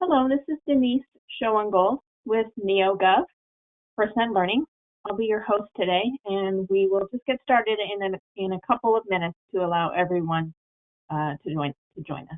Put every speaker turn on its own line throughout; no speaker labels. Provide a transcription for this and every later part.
Hello, this is Denise Schoengel with NeoGov, FirstNet Learning. I'll be your host today, and we will just get started in a couple of minutes to allow everyone to join us.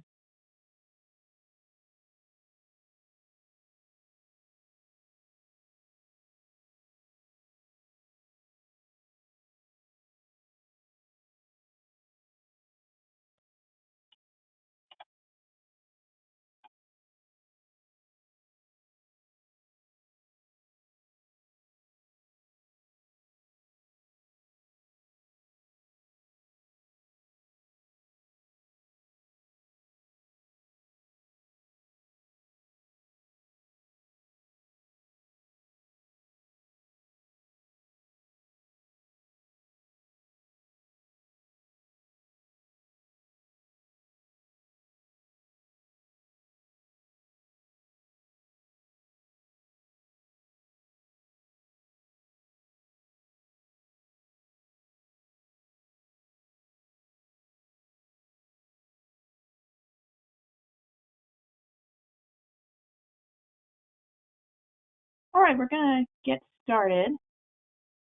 All right, we're going to get started.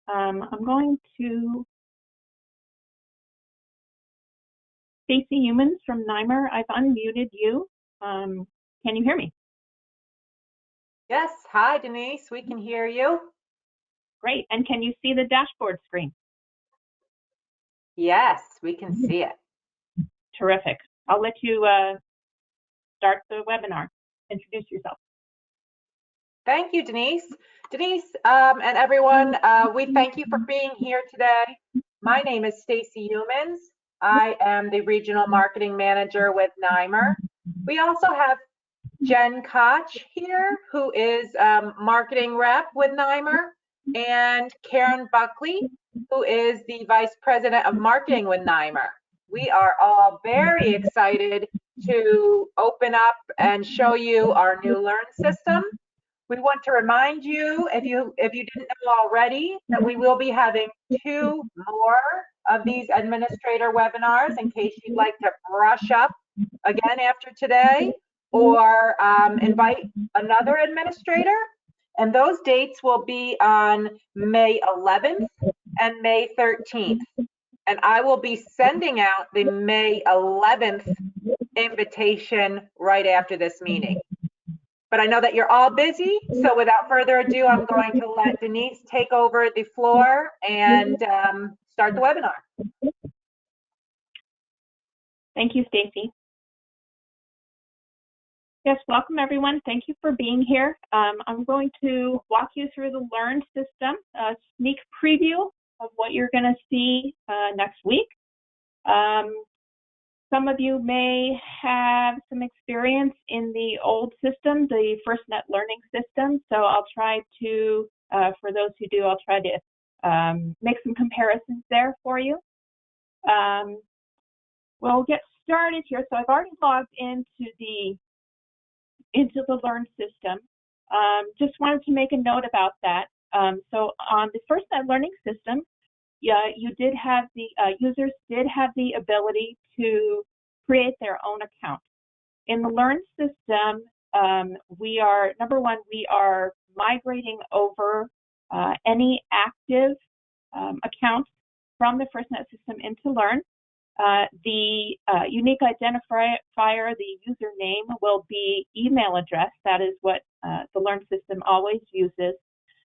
I'm going to Stacy Humans from NYMER. I've unmuted you. Can you hear me?
Yes. Hi, Denise. We can hear you.
Great. And can you see the dashboard screen?
Yes, we can see it.
Terrific. I'll let you start the webinar. Introduce yourself.
Thank you, Denise. Denise and everyone, we thank you for being here today. My name is Stacy Humans. I am the Regional Marketing Manager with NYMER. We also have Jen Koch here, who is Marketing Rep with NYMER, and Karen Buckley, who is the Vice President of Marketing with NYMER. We are all very excited to open up and show you our new Learn system. We want to remind you, if you didn't know already, that we will be having 2 more of these administrator webinars in case you'd like to brush up again after today or invite another administrator. And those dates will be on May 11th and May 13th. And I will be sending out the May 11th invitation right after this meeting. But I know that you're all busy, so without further ado, I'm going to let Denise take over the floor and start the webinar.
Thank you, Stacy. Yes, welcome everyone. Thank you for being here. I'm going to walk you through the Learn system, a sneak preview of what you're going to see next week. Some of you may have some experience in the old system, the FirstNet Learning system. So I'll try to, for those who do, I'll try to make some comparisons there for you. We'll get started here. So I've already logged into the Learn system. Just wanted to make a note about that. So on the FirstNet Learning system, you did have the users did have the ability to create their own account. In the Learn system, we are, number one, we are migrating over any active accounts from the FirstNet system into Learn. The unique identifier, the username, will be email address. That is what the Learn system always uses.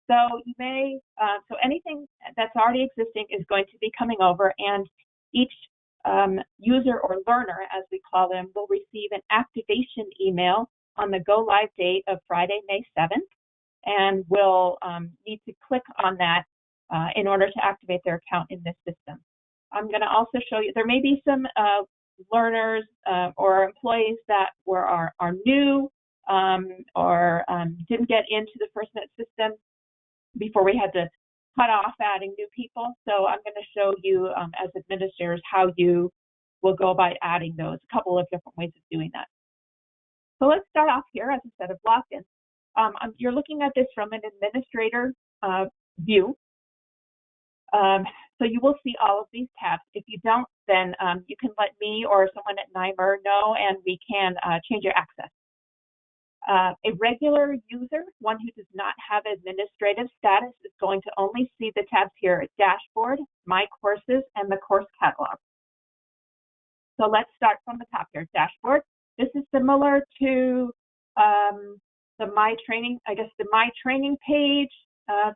So you may, so anything that's already existing is going to be coming over, and each user or learner, as we call them, will receive an activation email on the go live date of Friday, May 7th, and will need to click on that in order to activate their account in this system. I'm going to also show you, there may be some learners or employees that are new or didn't get into the FirstNet system before we had to cut off adding new people. So I'm going to show you as administrators how you will go about adding those, a couple of different ways of doing that. So let's start off here, as I said, of logged-in. You're looking at this from an administrator view. So you will see all of these tabs. If you don't, then you can let me or someone at NYMER know, and we can change your access. A regular user, one who does not have administrative status, is going to only see the tabs here: Dashboard, My Courses, and the Course Catalog. So let's start from the top here. Dashboard. This is similar to the My Training page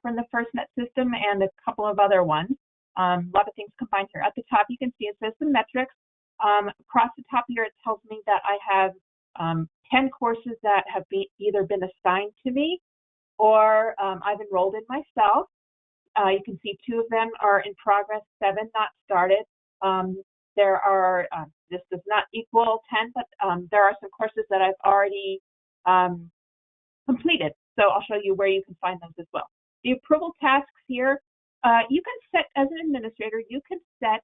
from the FirstNet system and a couple of other ones. A lot of things combined here. At the top, you can see it says the metrics. Across the top here, it tells me that I have 10 courses that have either been assigned to me or I've enrolled in myself. You can see 2 of them are in progress, 7 not started. There are, this does not equal 10, but there are some courses that I've already completed. So I'll show you where you can find those as well. The approval tasks here, you can set, as an administrator, you can set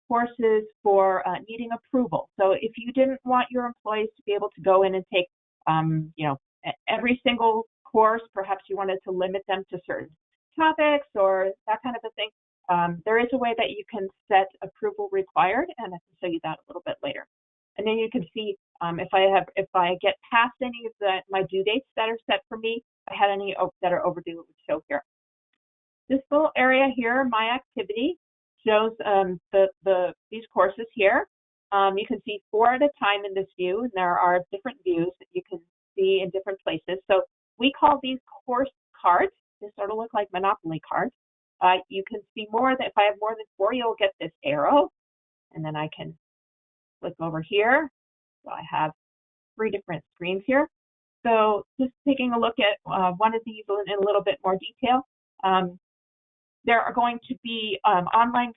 courses for needing approval. So if you didn't want your employees to be able to go in and take, every single course, perhaps you wanted to limit them to certain topics or that kind of a thing, there is a way that you can set approval required, and I can show you that a little bit later. And then you can see if I get past any of my due dates that are set for me, if I had any that are overdue, it would show here. This little area here, My Activity, shows these courses here. You can see 4 at a time in this view, and there are different views that you can see in different places. So we call these course cards. They sort of look like Monopoly cards. You can see more. If I have more than 4, you'll get this arrow, and then I can click over here. So I have 3 different screens here. So just taking a look at one of these in a little bit more detail. There are going to be online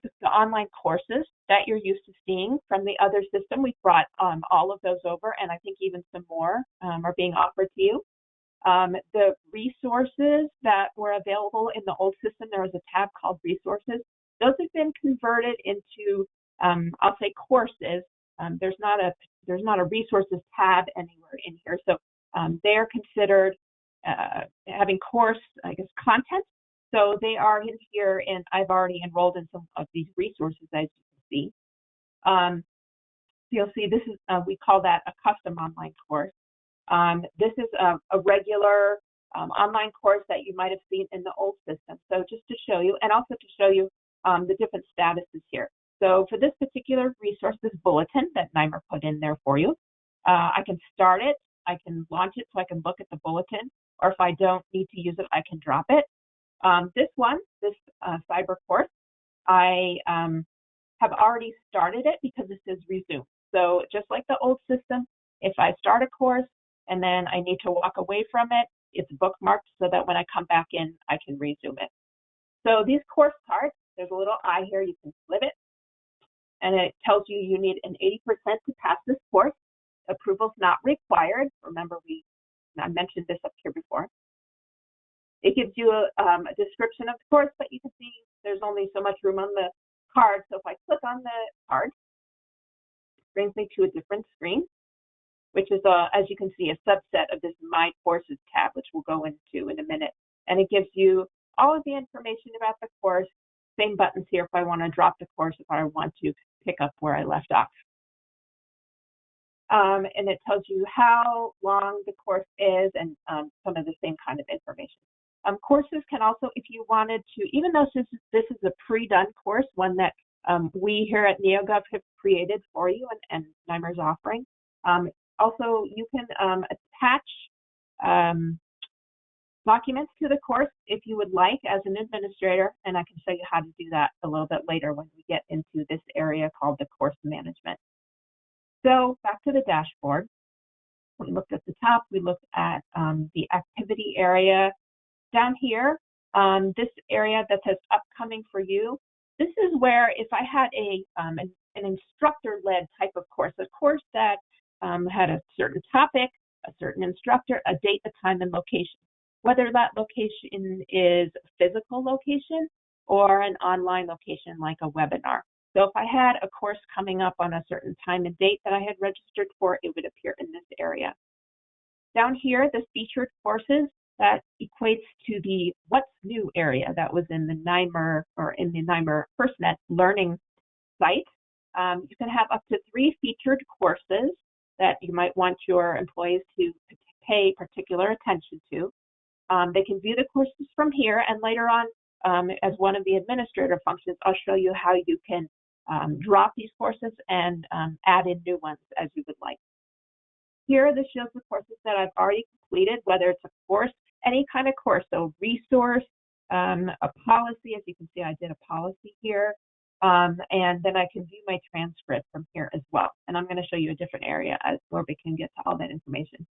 courses that you're used to seeing from the other system. We've brought all of those over, and I think even some more are being offered to you. The resources that were available in the old system, there was a tab called Resources. Those have been converted into, I'll say, courses. There's not a Resources tab anywhere in here, so they are considered having course, content. So they are in here, and I've already enrolled in some of these resources, as you can see. You'll see this is, we call that a custom online course. This is a regular online course that you might have seen in the old system. So just to show you, and also to show you the different statuses here. So for this particular resource, this bulletin that NYMER put in there for you, I can start it, I can launch it so I can look at the bulletin, or if I don't need to use it, I can drop it. This cyber course, I have already started it because this is resume. So just like the old system, if I start a course and then I need to walk away from it, it's bookmarked so that when I come back in, I can resume it. So these course cards, there's a little eye here, you can flip it, and it tells you you need an 80% to pass this course. Approval's not required. Remember, I mentioned this up here before. It gives you a description of the course, but you can see there's only so much room on the card. So if I click on the card, it brings me to a different screen, which is, as you can see, a subset of this My Courses tab, which we'll go into in a minute. And it gives you all of the information about the course. Same buttons here if I want to drop the course, if I want to pick up where I left off. And it tells you how long the course is and some of the same kind of information. Courses can also, if you wanted to, even though this is a pre-done course, one that we here at NeoGov have created for you and NYMER is offering, also you can attach documents to the course if you would like as an administrator, and I can show you how to do that a little bit later when we get into this area called the course management. So back to the dashboard. We looked at the top, we looked at the activity area. Down here, this area that says upcoming for you, this is where if I had an instructor-led type of course, a course that had a certain topic, a certain instructor, a date, a time, and location, whether that location is a physical location or an online location like a webinar. So if I had a course coming up on a certain time and date that I had registered for, it would appear in this area. Down here, the featured courses, that equates to the What's New area that was in the NYMER or in the NYMER FirstNet learning site. You can have up to 3 featured courses that you might want your employees to pay particular attention to. They can view the courses from here, and later on, as one of the administrator functions, I'll show you how you can drop these courses and add in new ones as you would like. Here, this shows the courses that I've already completed, whether it's a course, any kind of course, so resource, a policy. As you can see, I did a policy here, and then I can view my transcript from here as well. And I'm going to show you a different area where we can get to all that information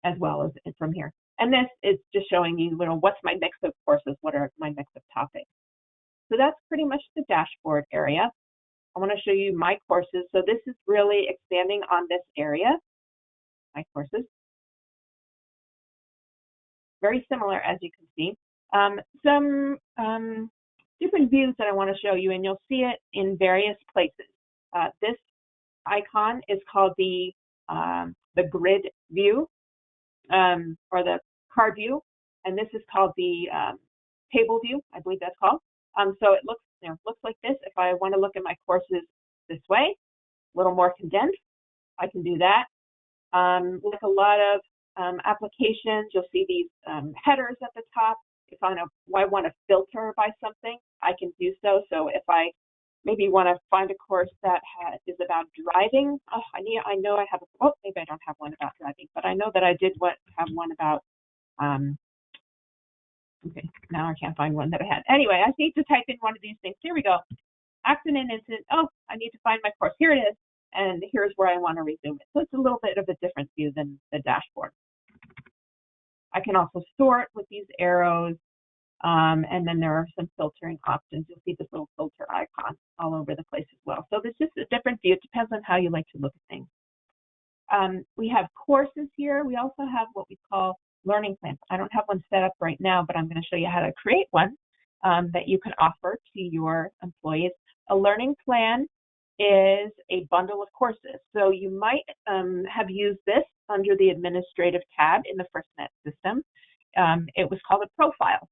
as well as from here. And this is just showing you, what's my mix of courses, what are my mix of topics. So that's pretty much the dashboard area. I want to show you my courses. So this is really expanding on this area, my courses. Very similar, as you can see. Some different views that I want to show you, and you'll see it in various places. This icon is called the grid view, or the card view, and this is called the table view, I believe that's called. So it looks like this. If I want to look at my courses this way, a little more condensed, I can do that. Like a lot of applications, you'll see these headers at the top. If I want to filter by something, I can do so. So if I maybe want to find a course that is about driving, I know I have maybe I don't have one about driving, but I know that I did have one about okay, now I can't find one that I had. Anyway, I need to type in one of these things. Here we go. Accident incident. Oh, I need to find my course. Here it is. And here's where I want to resume it. So it's a little bit of a different view than the dashboard. I can also sort with these arrows. And then there are some filtering options. You'll see this little filter icon all over the place as well. So this is a different view. It depends on how you like to look at things. We have courses here. We also have what we call learning plans. I don't have one set up right now, but I'm going to show you how to create one that you can offer to your employees. A learning plan is a bundle of courses. So you might have used this under the administrative tab in the FirstNet system. It was called a profile,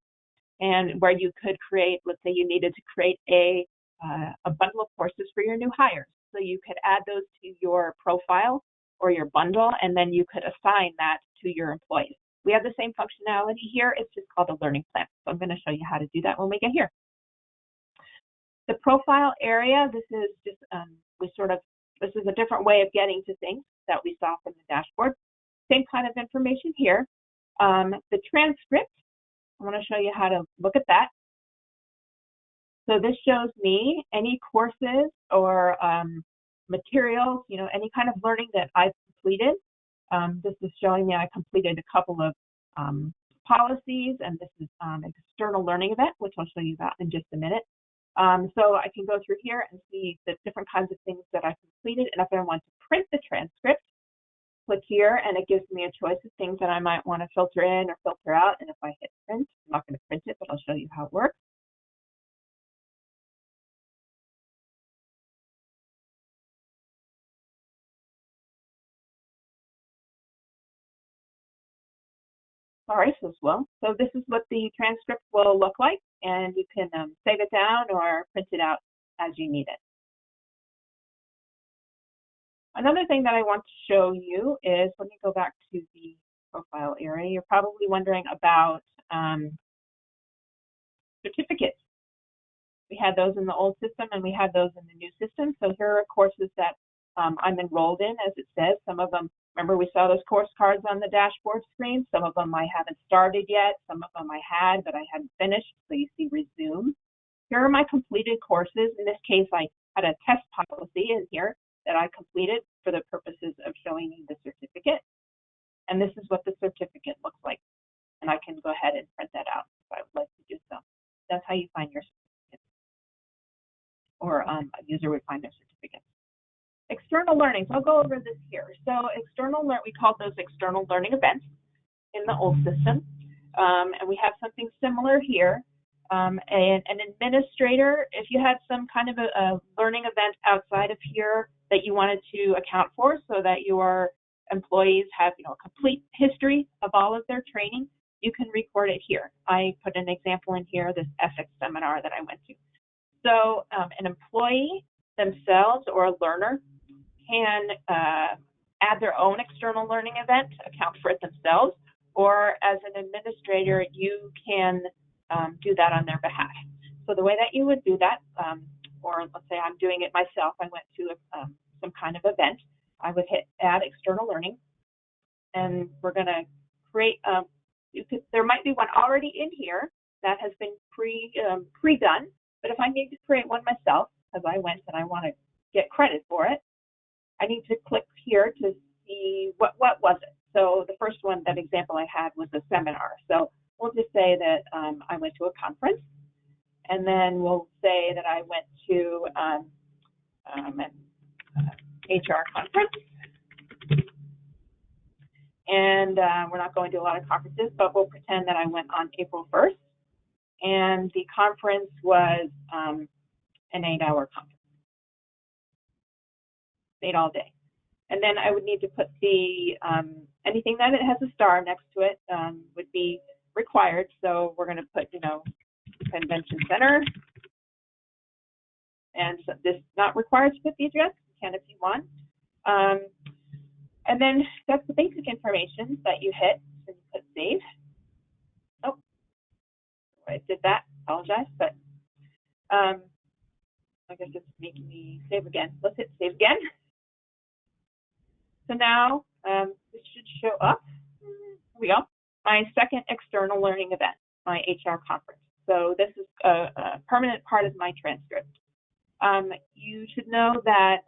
and where you could create, let's say you needed to create a bundle of courses for your new hires. So you could add those to your profile or your bundle, and then you could assign that to your employees. We have the same functionality here. It's just called a learning plan. So I'm going to show you how to do that when we get here. The profile area, this is just, this is a different way of getting to things that we saw from the dashboard. Same kind of information here. The transcript, I want to show you how to look at that. So this shows me any courses or materials, any kind of learning that I've completed. This is showing me I completed a couple of policies, and this is an external learning event, which I'll show you about in just a minute. So I can go through here and see the different kinds of things that I completed. And if I want to print the transcript, click here, and it gives me a choice of things that I might want to filter in or filter out. And if I hit print, I'm not going to print it, but I'll show you how it works. All right, so this is what the transcript will look like, and you can save it down or print it out as you need it. Another thing that I want to show you is, let me go back to the profile area. You're probably wondering about certificates. We had those in the old system and we had those in the new system. So here are courses that I'm enrolled in, as it says. Some of them, remember we saw those course cards on the dashboard screen. Some of them I haven't started yet. Some of them I had, but I hadn't finished. So you see resume. Here are my completed courses. In this case, I had a test policy in here that I completed for the purposes of showing you the certificate. And this is what the certificate looks like. And I can go ahead and print that out if I would like to do so. That's how you find your certificates, or a user would find their certificates. External learning, so I'll go over this here. So we called those external learning events in the old system. And we have something similar here. An administrator, if you had some kind of a learning event outside of here that you wanted to account for so that your employees have a complete history of all of their training, you can record it here. I put an example in here, this ethics seminar that I went to. So an employee themselves or a learner can add their own external learning event, account for it themselves, or as an administrator, you can do that on their behalf. So the way that you would do that, or let's say I'm doing it myself, I went to some kind of event, I would hit add external learning, and we're going to create, there might be one already in here that has been pre-done, but if I need to create one myself, as I went and I want to get credit for it, I need to click here to see what was it. So the first one, that example I had was a seminar. So we'll just say that I went to a conference, and then we'll say that I went to an HR conference. And we're not going to a lot of conferences, but we'll pretend that I went on April 1st, and the conference was an 8-hour conference, 8 all day. And then I would need to put the, anything that it has a star next to it would be required. So we're going to put, Convention Center. And so this is not required to put the address. You can if you want. And then that's the basic information that you hit. So you put save. Oh, I did that. Apologize, but I guess it's making me save again. Let's hit save again. So now this should show up. Here we go. My second external learning event, my HR conference. So this is a permanent part of my transcript. You should know that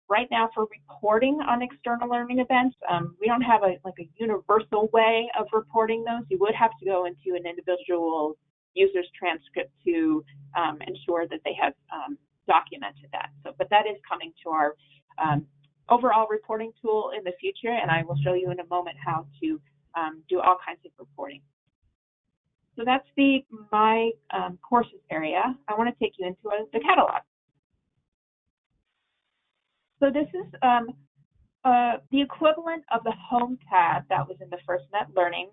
right now for reporting on external learning events, we don't have a universal way of reporting those. You would have to go into an individual user's transcript to ensure that they have documented that. So, but that is coming to our overall reporting tool in the future, and I will show you in a moment how to do all kinds of reporting. So that's my courses area. I want to take you into the catalog. So this is the equivalent of the Home tab that was in the FirstNet Learning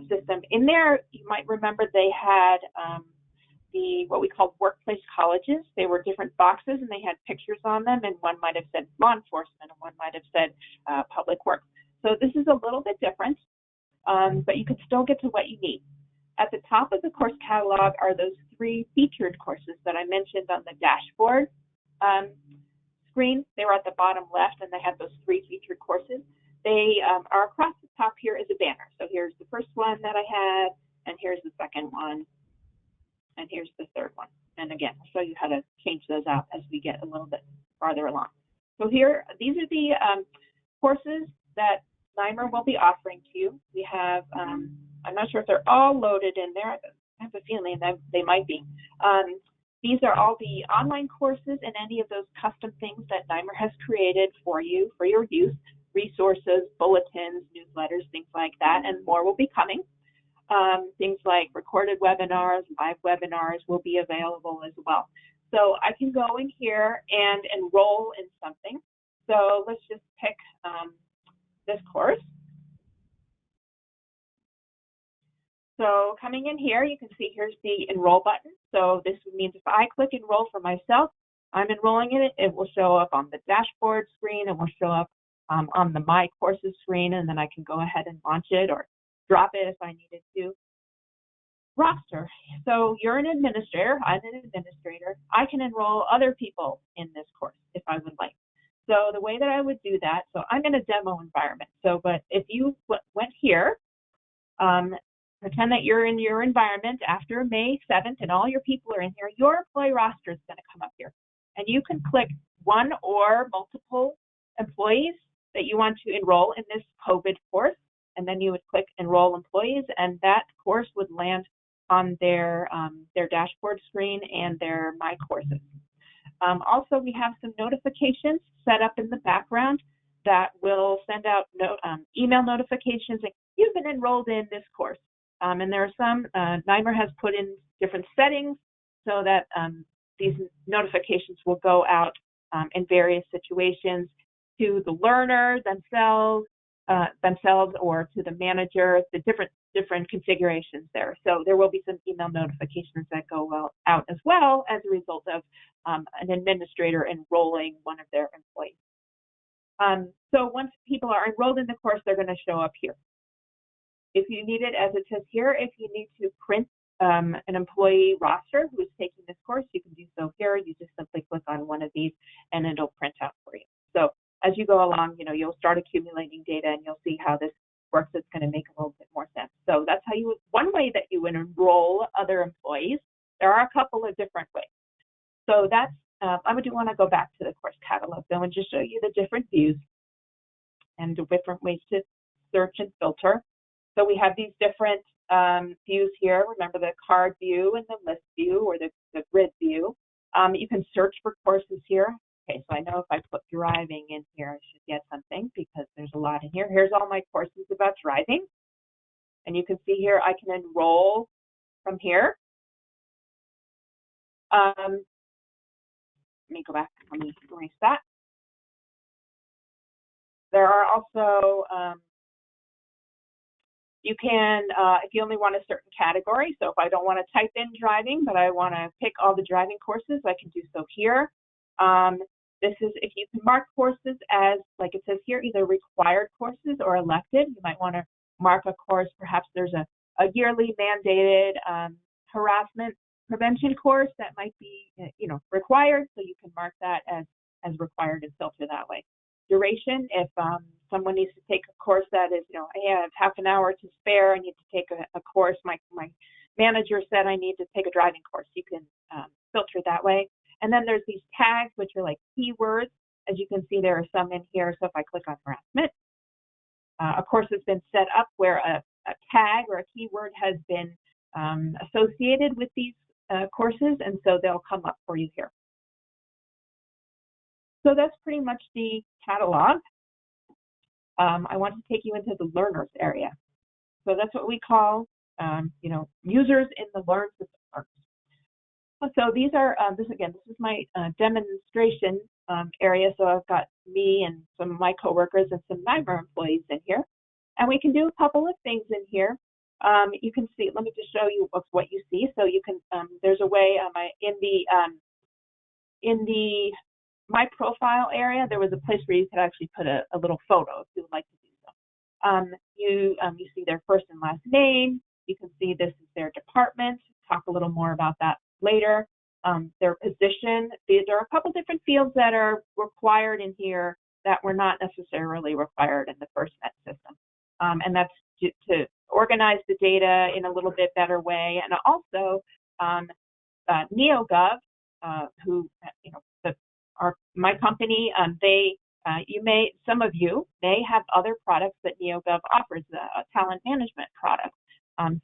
system. In there, you might remember they had what we called workplace colleges. They were different boxes, and they had pictures on them, and one might have said law enforcement, and one might have said public works. So this is a little bit different, but you can still get to what you need. At the top of the course catalog are those 3 featured courses that I mentioned on the dashboard screen. They were at the bottom left, and they had those 3 featured courses. They are across the top here is a banner. So here's the first one that I had, and here's the second one, and here's the third one. And again, I'll show you how to change those out as we get a little bit farther along. So here, these are the courses that NYMER will be offering to you. We have, I'm not sure if they're all loaded in there. I have a feeling that they might be. These are all the online courses and any of those custom things that NYMER has created for you, for your use, resources, bulletins, newsletters, things like that, and more will be coming. Things like recorded webinars, live webinars will be available as well. So I can go in here and enroll in something. So let's just pick this course. So coming in here, you can see here's the enroll button. So this means if I click enroll for myself, I'm enrolling in it. It will show up on the dashboard screen. It will show up on the My Courses screen, and then I can go ahead and launch it or drop it if I needed to. Roster. So you're an administrator. I'm an administrator. I can enroll other people in this course if I would like. So the way that I would do that, so I'm in a demo environment. So, but if you went here, pretend that you're in your environment after May 7th and all your people are in here, your employee roster is going to come up here. And you can click one or multiple employees that you want to enroll in this COVID course. And then you would click enroll employees, and that course would land on their dashboard screen and their My Courses. Also, we have some notifications set up in the background that will send out email notifications that you've been enrolled in this course. And there are some, NYMER has put in different settings so that these notifications will go out in various situations to the learner themselves or to the manager, the different configurations there. So there will be some email notifications that go out as well as a result of an administrator enrolling one of their employees. So once people are enrolled in the course, they're going to show up here. If you need it, as it says here, if you need to print an employee roster who is taking this course, you can do so here. You just simply click on one of these and it'll print out for you. So as you go along, you'll start accumulating data and you'll see how this works. It's going to make a little bit more sense. So that's how one way that you would enroll other employees. There are a couple of different ways. So that's, I would want to go back to the course catalog though and just show you the different views and the different ways to search and filter. So we have these different views here. Remember the card view and the list view or the grid view. You can search for courses here. Okay, so I know if I put driving in here, I should get something because there's a lot in here. Here's all my courses about driving. And you can see here I can enroll from here. Let me go back. Let me erase that. There are also, you can, if you only want a certain category, so if I don't want to type in driving, but I want to pick all the driving courses, I can do so here. This is if you can mark courses as, like it says here, either required courses or elected. You might want to mark a course, perhaps there's a yearly mandated harassment prevention course that might be, required, so you can mark that as required and filter that way. Duration, if someone needs to take a course that is, I have half an hour to spare, I need to take a course, my manager said I need to take a driving course, you can filter that way. And then there's these tags, which are like keywords. As you can see, there are some in here. So if I click on harassment, a course has been set up where a tag or a keyword has been associated with these courses, and so they'll come up for you here. So that's pretty much the catalog. I want to take you into the learners area. So that's what we call, users in the Learn System. So these are, this is my demonstration area. So I've got me and some of my coworkers and some NYMER employees in here. And we can do a couple of things in here. You can see, let me just show you what you see. So you can, there's a way in the My Profile area, there was a place where you could actually put a little photo if you would like to do so. You see their first and last name. You can see this is their department. Talk a little more about that later. Their position. There are a couple different fields that are required in here that were not necessarily required in the FirstNet system. And that's to organize the data in a little bit better way. And also NeoGov, who, my company, some of you may have other products that NeoGov offers, a talent management product,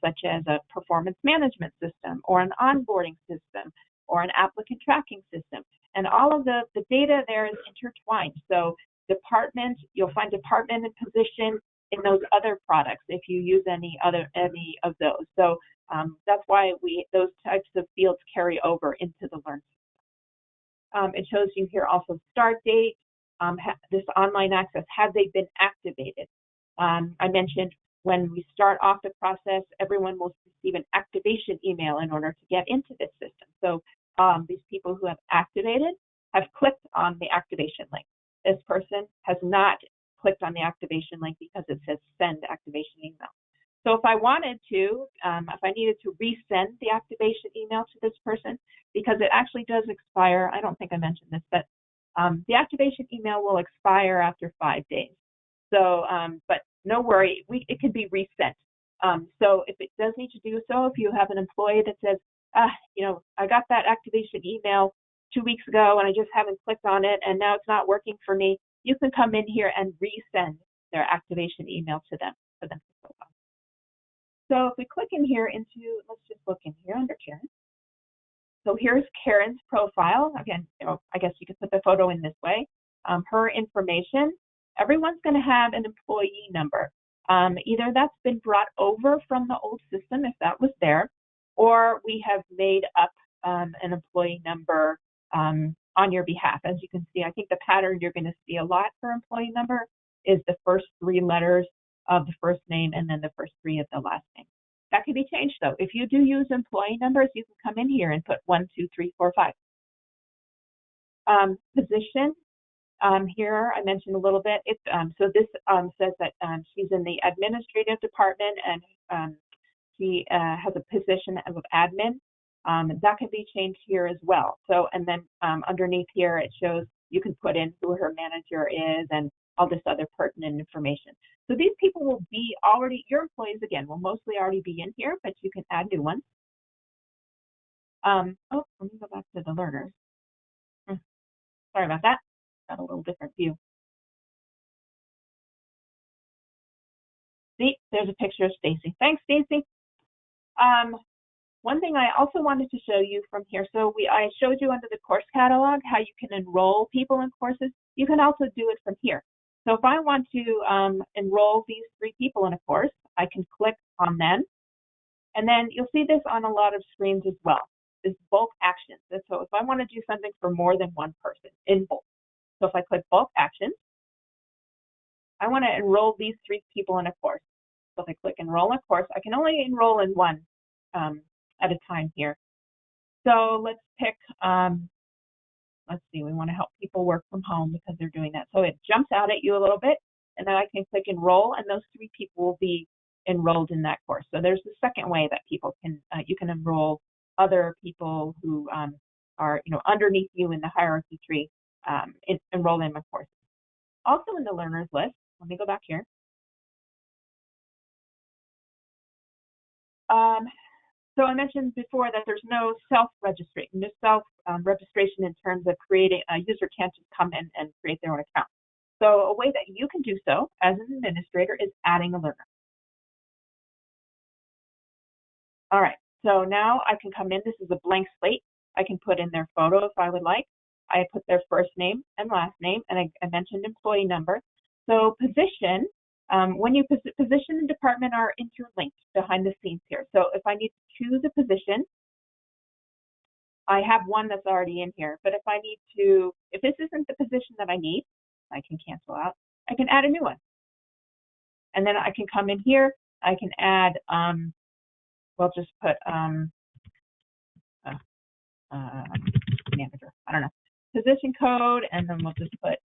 such as a performance management system or an onboarding system or an applicant tracking system. And all of the data there is intertwined. So department, you'll find department and position in those other products if you use any of those. So that's why those types of fields carry over into the Learn system. It shows you here also start date, this online access, have they been activated? I mentioned when we start off the process, everyone will receive an activation email in order to get into this system. So these people who have activated have clicked on the activation link. This person has not clicked on the activation link because it says send activation email. So if I wanted to, if I needed to resend the activation email to this person, because it actually does expire, I don't think I mentioned this, but the activation email will expire after 5 days. So, but no worry, it can be resent. So if it does need to do so, if you have an employee that says, I got that activation email 2 weeks ago and I just haven't clicked on it and now it's not working for me, you can come in here and resend their activation email to them for them to click on. So if we click in here into, let's just look in here under Karen. So here's Karen's profile. Again, I guess you could put the photo in this way. Her information, everyone's going to have an employee number. Either that's been brought over from the old system, if that was there, or we have made up an employee number on your behalf. As you can see, I think the pattern you're going to see a lot for employee number is the first 3 letters of the first name and then the first 3 of the last name. That can be changed though. If you do use employee numbers, you can come in here and put 1, 2, 3, 4, 5. Position, Here I mentioned a little bit. So this says that she's in the administrative department and she has a position of admin. That can be changed here as well. So, and then underneath here it shows you can put in who her manager is and all this other pertinent information. So these people will be already, your employees again, will mostly already be in here, but you can add new ones. Oh, let me go back to the learners. Sorry about that. Got a little different view. See, there's a picture of Stacy. Thanks, Stacy. One thing I also wanted to show you from here, so I showed you under the course catalog how you can enroll people in courses. You can also do it from here. So if I want to enroll these 3 people in a course, I can click on them. And then you'll see this on a lot of screens as well. This bulk actions. And so if I want to do something for more than one person in bulk. So if I click bulk actions, I want to enroll these 3 people in a course. So if I click enroll in a course, I can only enroll in one at a time here. So let's pick, let's see, we want to help people work from home because they're doing that. So it jumps out at you a little bit, and then I can click enroll, and those 3 people will be enrolled in that course. So there's the second way that people can, you can enroll other people who are, underneath you in the hierarchy tree, enroll in a course. Also in the learners list, let me go back here. So I mentioned before that there's no self-registration, registration in terms of creating, a user can't just come in and create their own account. So a way that you can do so as an administrator is adding a learner. All right, so now I can come in, this is a blank slate. I can put in their photo if I would like. I put their first name and last name, and I mentioned employee number. So position, when you position and department are interlinked behind the scenes here. So if I need to choose a position, I have one that's already in here. But if I need to, if this isn't the position that I need, I can cancel out. I can add a new one. And then I can come in here. I can add, we'll just put manager. I don't know. Position code, and then we'll just put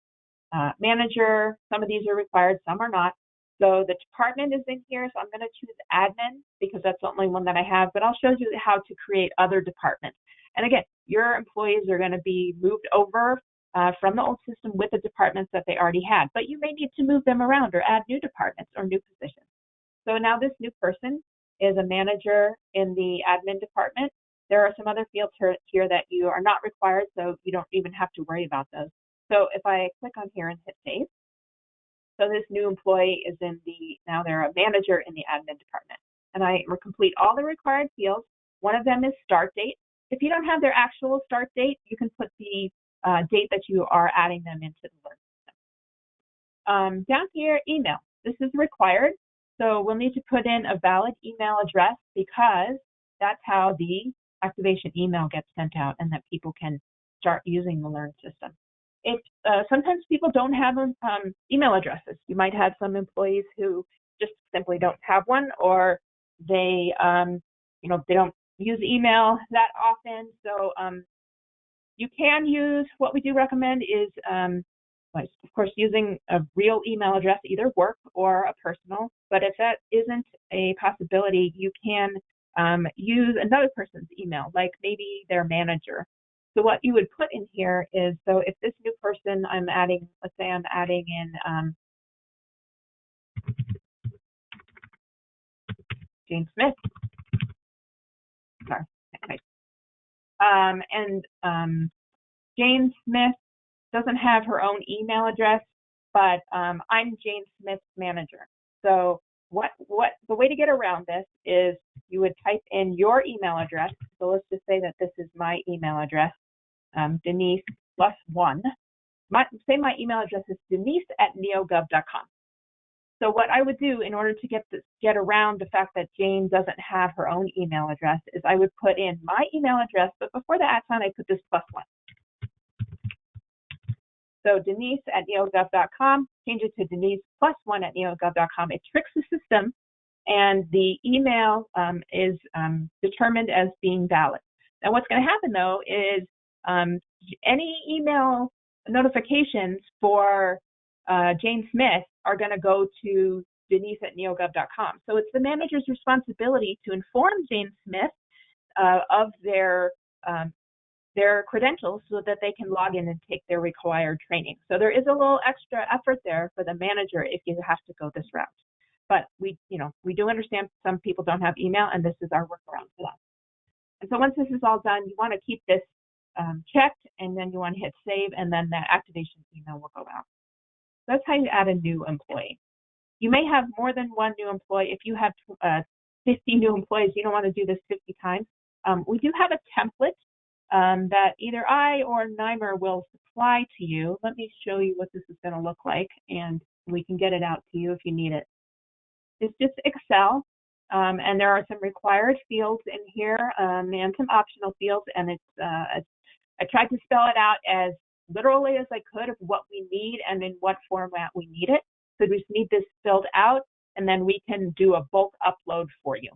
manager. Some of these are required, some are not. So the department is in here, so I'm going to choose admin because that's the only one that I have, but I'll show you how to create other departments. And again, your employees are going to be moved over from the old system with the departments that they already had, but you may need to move them around or add new departments or new positions. So now this new person is a manager in the admin department. There are some other fields here that you are not required, so you don't even have to worry about those. So if I click on here and hit save, so this new employee is in now they're a manager in the admin department. And I complete all the required fields. One of them is start date. If you don't have their actual start date, you can put the date that you are adding them into the learning system. Down here, email. This is required. So we'll need to put in a valid email address because that's how the activation email gets sent out and that people can start using the Learn system. Sometimes people don't have email addresses. You might have some employees who just simply don't have one, or they, they don't use email that often. So you can use, what we do recommend is, of course, using a real email address, either work or a personal. But if that isn't a possibility, you can use another person's email, like maybe their manager. So what you would put in here is, so if this new person I'm adding, let's say I'm adding in Jane Smith. Sorry. Okay. Jane Smith doesn't have her own email address, but I'm Jane Smith's manager. So the way to get around this is you would type in your email address. So let's just say that this is my email address, Denise +1. Say my email address is denise@neogov.com. So what I would do in order to get around the fact that Jane doesn't have her own email address is I would put in my email address, but before the @ sign, I put this +1. So denise@neogov.com, change it to Denise +1@neogov.com. It tricks the system, and the email is determined as being valid. Now, what's going to happen, though, is any email notifications for Jane Smith are going to go to denise@neogov.com. So it's the manager's responsibility to inform Jane Smith of their credentials so that they can log in and take their required training. So there is a little extra effort there for the manager if you have to go this route. But we do understand some people don't have email, and this is our workaround for that. And so once this is all done, you want to keep this checked, and then you want to hit save, and then that activation email will go out. That's how you add a new employee. You may have more than one new employee. If you have 50 new employees, you don't want to do this 50 times. We do have a template that either I or Nimer will supply to you. Let me show you what this is going to look like, and we can get it out to you if you need it. It's just Excel, and there are some required fields in here and some optional fields, and I tried to spell it out as literally as I could of what we need and in what format we need it. So we just need this filled out, and then we can do a bulk upload for you.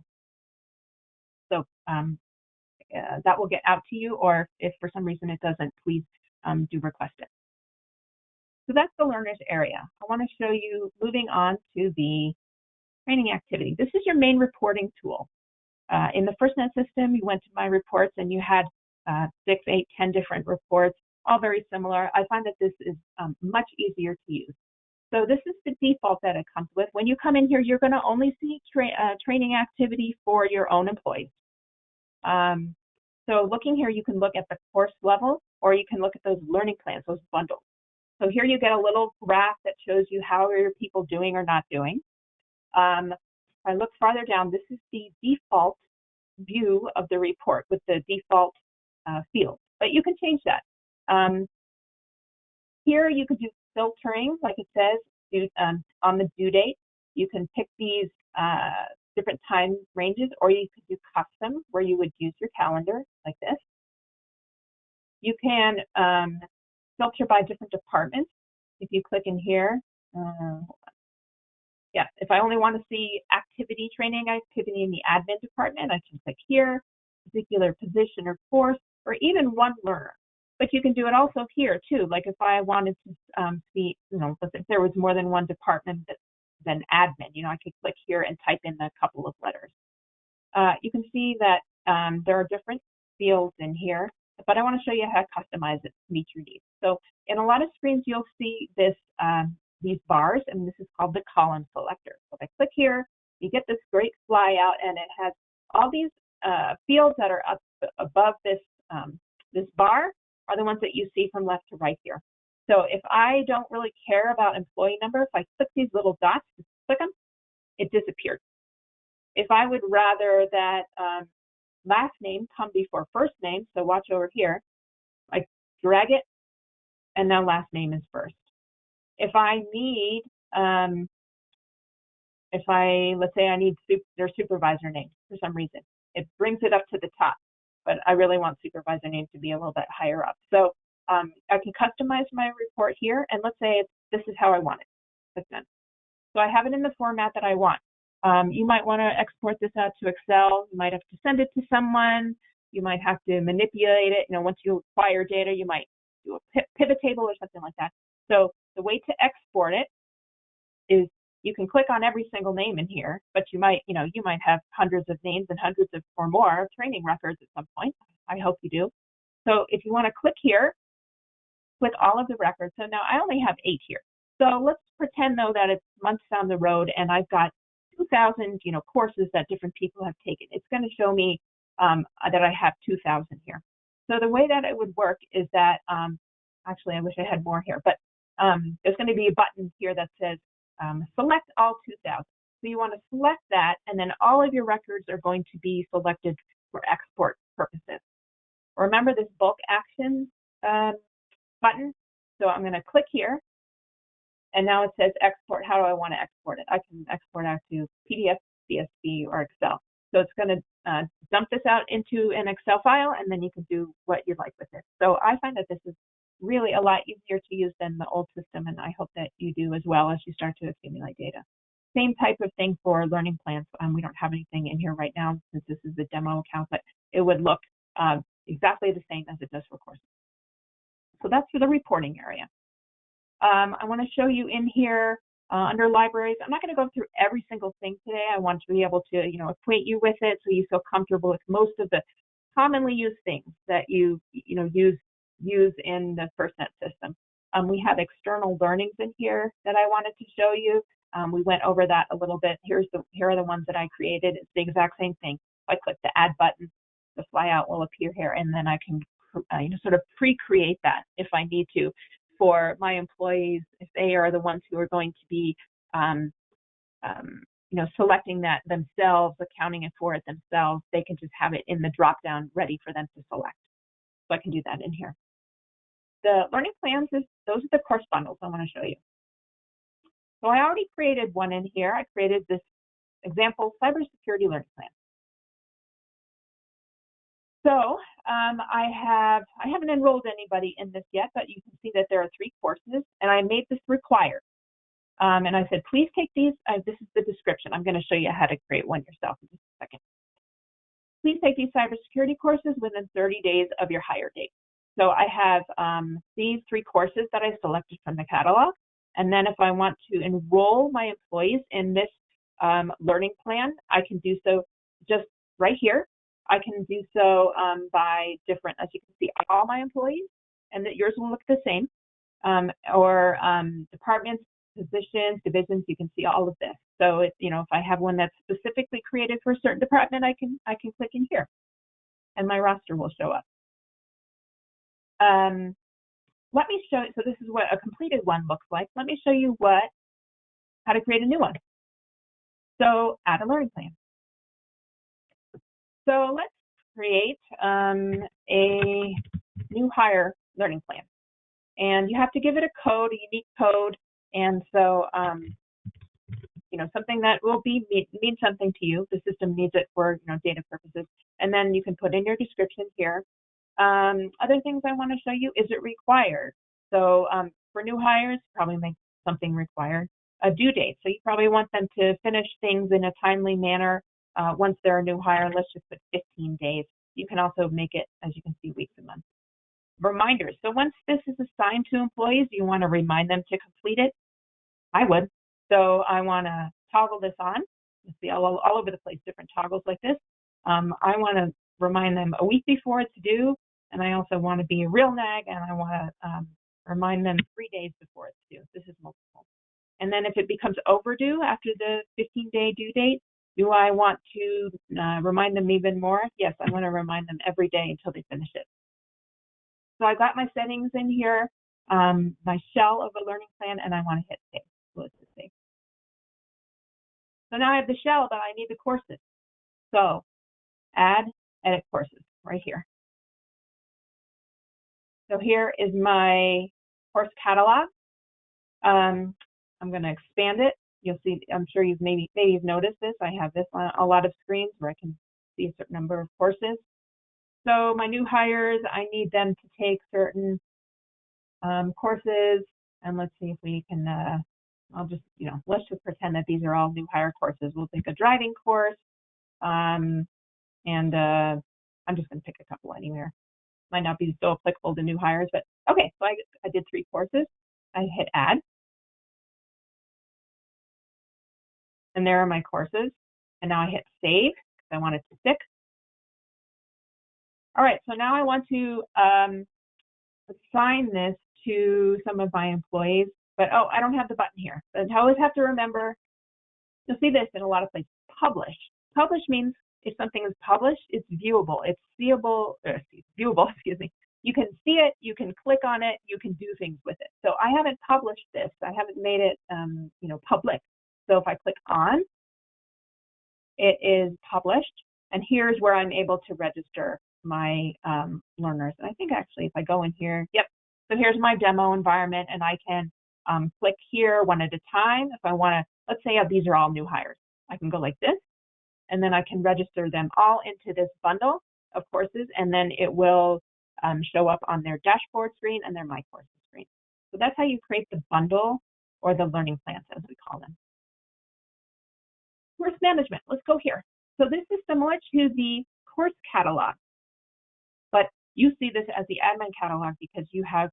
So that will get out to you, or if for some reason it doesn't, please do request it. So that's the learners area. I want to show you moving on to the training activity. This is your main reporting tool. In the FirstNet system, you went to My Reports and you had 6, 8, 10 different reports, all very similar. I find that this is much easier to use. So this is the default that it comes with. When you come in here, you're going to only see training activity for your own employees. So looking here, you can look at the course level, or you can look at those learning plans, those bundles. So here you get a little graph that shows you how are your people doing or not doing. If I look farther down, this is the default view of the report with the default field, but you can change that. Here you could do filtering, like it says, on the due date. You can pick these different time ranges, or you could do custom, where you would use your calendar like this. You can filter by different departments. If you click in here, if I only want to see training activity in the admin department, I can click here, particular position or course, or even one learner. But you can do it also here too. Like if I wanted to see, if there was more than one department than admin, I could click here and type in a couple of letters. You can see that there are different fields in here, but I want to show you how to customize it to meet your needs. So in a lot of screens, you'll see this these bars, and this is called the column selector. So if I click here, you get this great flyout, and it has all these fields that are up above this this bar are the ones that you see from left to right here. So if I don't really care about employee number, if I click these little dots, just click them, it disappeared. If I would rather that last name come before first name, so watch over here, I drag it, and now last name is first. If I need, let's say I need their supervisor name for some reason, it brings it up to the top, but I really want supervisor name to be a little bit higher up. So I can customize my report here, and let's say this is how I want it. Click done. So I have it in the format that I want. You might want to export this out to Excel. You might have to send it to someone. You might have to manipulate it. Once you acquire data, you might do a pivot table or something like that. So the way to export it is you can click on every single name in here, but you might have hundreds of names and hundreds of or more training records at some point. I hope you do. So if you want to click here, click all of the records. So now I only have 8 here. So let's pretend though that it's months down the road and I've got 2,000 courses that different people have taken. It's going to show me that I have 2,000 here. So the way that it would work is that actually I wish I had more here, but there's going to be a button here that says select all 2,000. So you want to select that, and then all of your records are going to be selected for export purposes. Remember this bulk action button? So I'm going to click here, and now it says export. How do I want to export it? I can export out to PDF, CSV, or Excel. So it's going to dump this out into an Excel file, and then you can do what you'd like with it. So I find that this is really a lot easier to use than the old system, and I hope that you do as well as you start to accumulate data. Same type of thing for learning plans. We don't have anything in here right now since this is the demo account, but it would look exactly the same as it does for courses. So that's for the reporting area. I want to show you in here under libraries. I'm not going to go through every single thing today. I want to be able to, acquaint you with it so you feel comfortable with most of the commonly used things that you use in the FirstNet system. We have external learnings in here that I wanted to show you. We went over that a little bit. Here are the ones that I created. It's the exact same thing. If I click the add button, the flyout will appear here, and then I can sort of pre-create that if I need to for my employees, if they are the ones who are going to be selecting that themselves, accounting for it themselves. They can just have it in the drop down ready for them to select. So I can do that in here. The learning plans, those are the course bundles I want to show you. So I already created one in here. I created this example cybersecurity learning plan. So I haven't enrolled anybody in this yet, but you can see that there are 3 courses, and I made this required. And I said, please take these. This is the description. I'm going to show you how to create one yourself in just a second. Please take these cybersecurity courses within 30 days of your hire date. So I have these 3 courses that I selected from the catalog. And then if I want to enroll my employees in this learning plan, I can do so just right here. I can do so by different, as you can see, all my employees, and that yours will look the same, or departments, positions, divisions. You can see all of this. So if I have one that's specifically created for a certain department, I can click in here, and my roster will show up. Let me show you. So this is what a completed one looks like. Let me show you how to create a new one. So add a learning plan. So let's create a new hire learning plan. And you have to give it a code, a unique code. And so, something that will mean something to you. The system needs it for, data purposes. And then you can put in your description here. Other things I want to show you, is it required? So for new hires, probably make something required. A due date. So you probably want them to finish things in a timely manner once they're a new hire. Let's just put 15 days. You can also make it, as you can see, weeks and months. Reminders. So once this is assigned to employees, you want to remind them to complete it. I would. So I want to toggle this on. You see all over the place, different toggles like this. I want to remind them a week before it's due, and I also want to be a real nag, and I want to remind them 3 days before it's due. This is multiple. And then if it becomes overdue after the 15-day due date, do I want to remind them even more? Yes, I want to remind them every day until they finish it. So I got my settings in here, my shell of a learning plan, and I want to hit save. So let's just save. So now I have the shell, but I need the courses. So add, edit courses right here. So here is my course catalog. I'm going to expand it. You'll see, I'm sure maybe you've noticed this. I have this on a lot of screens where I can see a certain number of courses. So my new hires, I need them to take certain courses, and let's see if we can, I'll just, let's just pretend that these are all new hire courses. We'll take a driving course, and I'm just going to pick a couple anywhere. Might not be so applicable to new hires, but okay, so I did 3 courses. I hit add. And there are my courses. And now I hit save because I want it to stick. All right, so now I want to assign this to some of my employees, but I don't have the button here. But I always have to remember, you'll see this in a lot of places, publish. Publish means if something is published, it's viewable. It's viewable, excuse me. You can see it, you can click on it, you can do things with it. So I haven't published this. I haven't made it, public. So if I click on, it is published. And here's where I'm able to register my learners. And I think actually if I go in here, yep. So here's my demo environment, and I can click here one at a time. If I want to, let's say these are all new hires. I can go like this, and then I can register them all into this bundle of courses, and then it will show up on their dashboard screen and their My Courses screen. So that's how you create the bundle, or the learning plans as we call them. Course management, let's go here. So this is similar to the course catalog, but you see this as the admin catalog because you have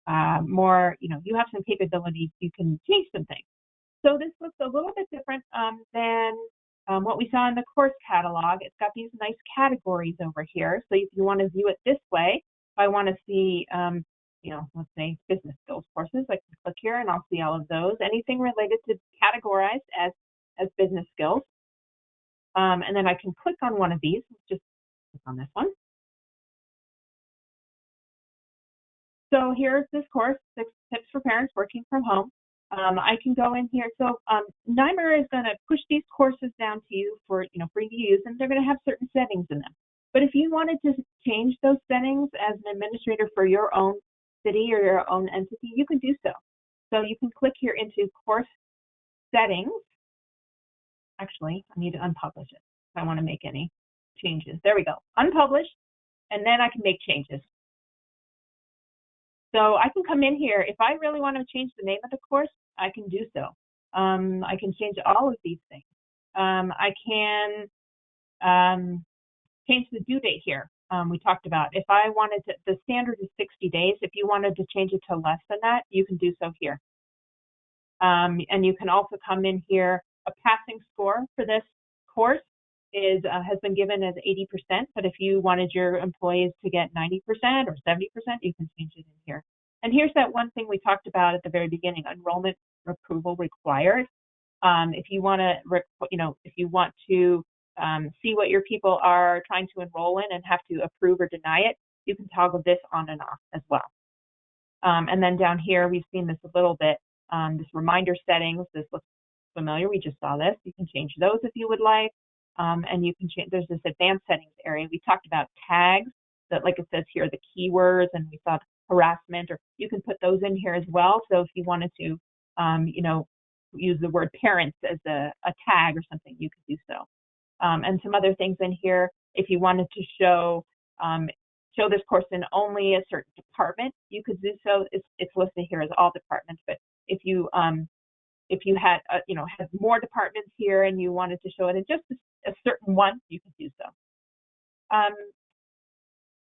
more, you have some capabilities, you can change some things. So this looks a little bit different than what we saw in the course catalog. It's got these nice categories over here. So if you want to view it this way, if I want to see, let's say business skills courses, I can click here and I'll see all of those. Anything related to categorized as business skills. And then I can click on one of these. Just click on this one. So here's this course, 6 tips for parents working from home. I can go in here. So NYMER is going to push these courses down to you for you to use, and they're going to have certain settings in them. But if you wanted to change those settings as an administrator for your own city or your own entity, you can do so. So you can click here into course settings. Actually, I need to unpublish it if I want to make any changes. There we go. Unpublish, and then I can make changes. So I can come in here. If I really want to change the name of the course, I can do so. I can change all of these things. I can change the due date here. We talked about if I wanted to, the standard is 60 days. If you wanted to change it to less than that, you can do so here. And you can also come in here. A passing score for this course has been given as 80%, but if you wanted your employees to get 90% or 70%, you can change it in here. And here's that one thing we talked about at the very beginning: enrollment approval required. If you want to, see what your people are trying to enroll in and have to approve or deny it, you can toggle this on and off as well. And then down here, we've seen this a little bit. This reminder settings. This looks familiar. We just saw this. You can change those if you would like. And you can change, there's this advanced settings area. We talked about tags that, like it says here, the keywords, and we saw harassment, or you can put those in here as well. So if you wanted to, use the word parents as a tag or something, you could do so. And some other things in here, if you wanted to show this course in only a certain department, you could do so. It's listed here as all departments, but if you had had more departments here and you wanted to show it in just a certain one, you could do so.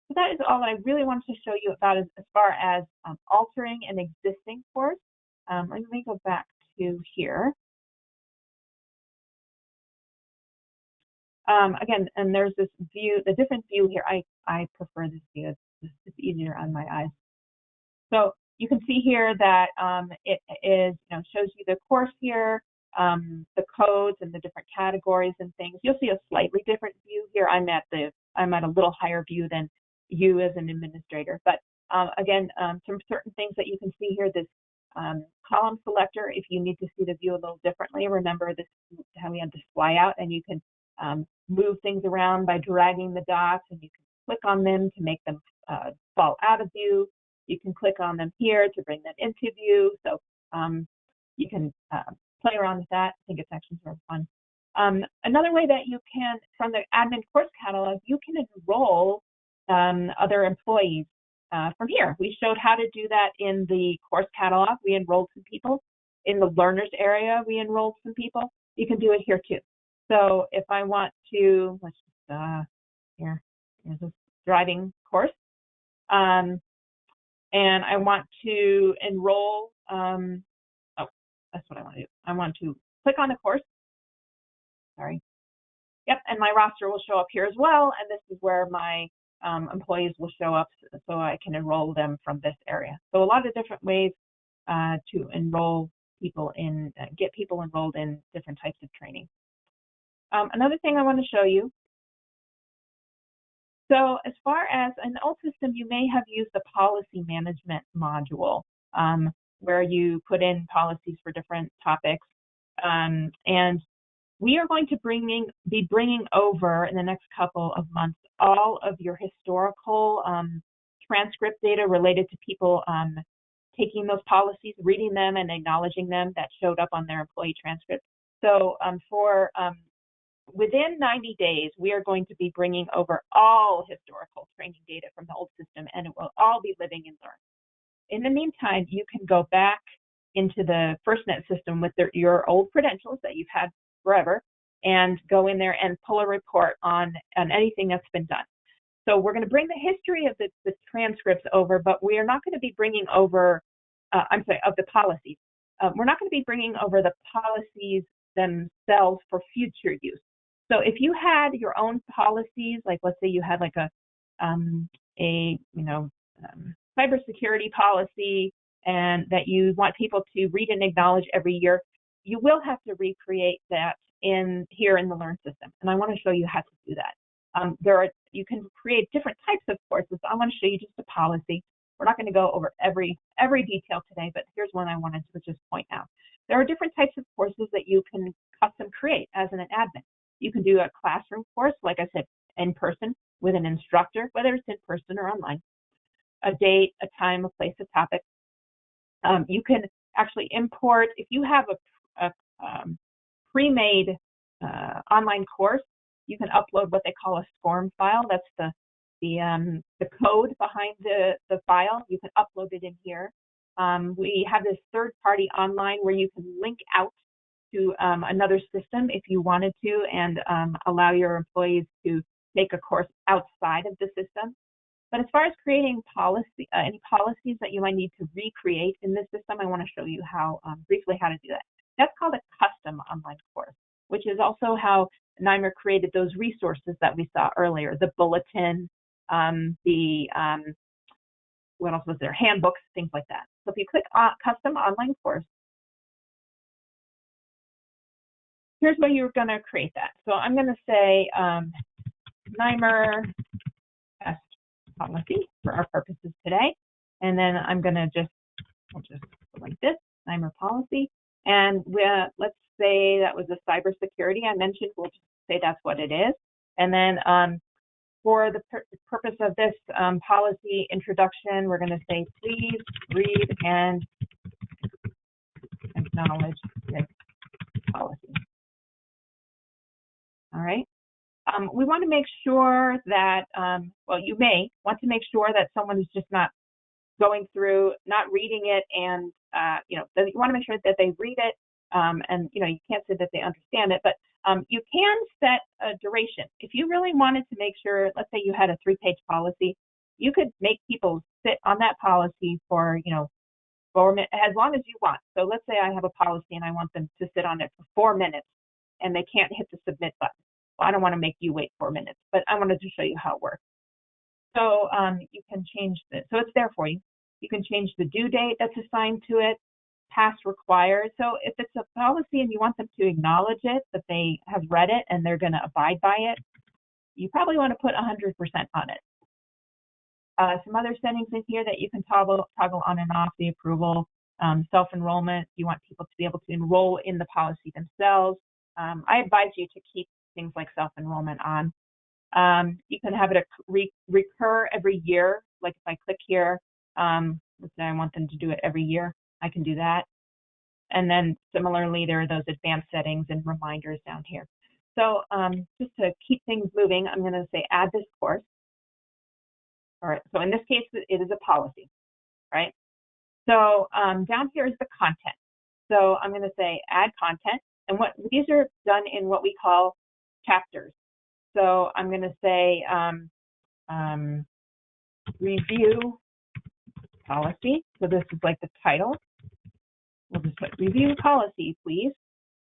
So that is all that I really wanted to show you about as far as altering an existing course. Let me go back to here. Again, and there's this view, the different view here. I prefer this view. It's easier on my eyes. So you can see here that it shows you the course here, the codes and the different categories and things. You'll see a slightly different view here. I'm at a little higher view than you as an administrator. But again, some certain things that you can see here. This column selector, if you need to see the view a little differently, remember this how we have this flyout, and you can move things around by dragging the dots, and you can click on them to make them fall out of view. You can click on them here to bring them into view. So you can play around with that. I think it's actually sort of fun. Another way that you can, from the admin course catalog, you can enroll other employees from here. We showed how to do that in the course catalog. We enrolled some people. In the learners area, we enrolled some people. You can do it here too. So if I want to, let's just, here's a driving course. And I want to enroll, that's what I want to do. I want to click on the course. Sorry. Yep, and my roster will show up here as well, and this is where my employees will show up so I can enroll them from this area. So a lot of different ways to enroll people in, get people enrolled in different types of training. Another thing I want to show you. So as far as an old system, you may have used the policy management module where you put in policies for different topics. And we are going to be bringing over in the next couple of months all of your historical transcript data related to people taking those policies, reading them, and acknowledging them that showed up on their employee transcript. So within 90 days, we are going to be bringing over all historical training data from the old system, and it will all be living and learn. In the meantime, you can go back into the FirstNet system with your old credentials that you've had forever and go in there and pull a report on anything that's been done. So we're going to bring the history of the transcripts over, but we are not going to be bringing over, of the policies. We're not going to be bringing over the policies themselves for future use. So if you had your own policies, like let's say you had like a cybersecurity policy, and that you want people to read and acknowledge every year, you will have to recreate that here in the Learn system. And I want to show you how to do that. You can create different types of courses. I want to show you just a policy. We're not going to go over every detail today, but here's one I wanted to just point out. There are different types of courses that you can custom create as an admin. You can do a classroom course, like I said, in person with an instructor, whether it's in person or online. A date, a time, a place, a topic. You can actually import, if you have a pre-made online course, you can upload what they call a SCORM file. That's the code behind the file. You can upload it in here. We have this third-party online where you can link out to another system if you wanted to, and allow your employees to take a course outside of the system. But as far as creating any policies that you might need to recreate in this system, I want to show you briefly how to do that. That's called a custom online course, which is also how NYMER created those resources that we saw earlier, the bulletin, what else was there? Handbooks, things like that. So if you click custom online course, here's where you're going to create that. So I'm going to say NYMER best policy for our purposes today. And then I'm going to we'll just go like this, NYMER policy. And let's say that was a cybersecurity I mentioned. We'll just say that's what it is. And then for the purpose of this policy introduction, we're going to say, please read and acknowledge this policy. All right. We want to make sure that, you may want to make sure that someone is just not going through, not reading it, and you want to make sure that they read it, and you can't say that they understand it, but you can set a duration. If you really wanted to make sure, let's say you had a 3-page policy, you could make people sit on that policy for 4 minutes, as long as you want. So let's say I have a policy and I want them to sit on it for 4 minutes, and they can't hit the submit button. Well, I don't want to make you wait 4 minutes, but I wanted to show you how it works. So you can change this. So it's there for you. You can change the due date that's assigned to it, past required. So if it's a policy and you want them to acknowledge it, that they have read it and they're going to abide by it, you probably want to put 100% on it. Some other settings in here that you can toggle on and off: the approval, self-enrollment. You want people to be able to enroll in the policy themselves. I advise you to keep things like self-enrollment on. You can have it recur every year. Like if I click here, let's say I want them to do it every year, I can do that. And then similarly, there are those advanced settings and reminders down here. So just to keep things moving, I'm going to say add this course. All right, so in this case, it is a policy, right? So down here is the content. So I'm going to say add content. And these are done in what we call chapters. So I'm going to say review policy. So this is like the title. We'll just put review policy, please.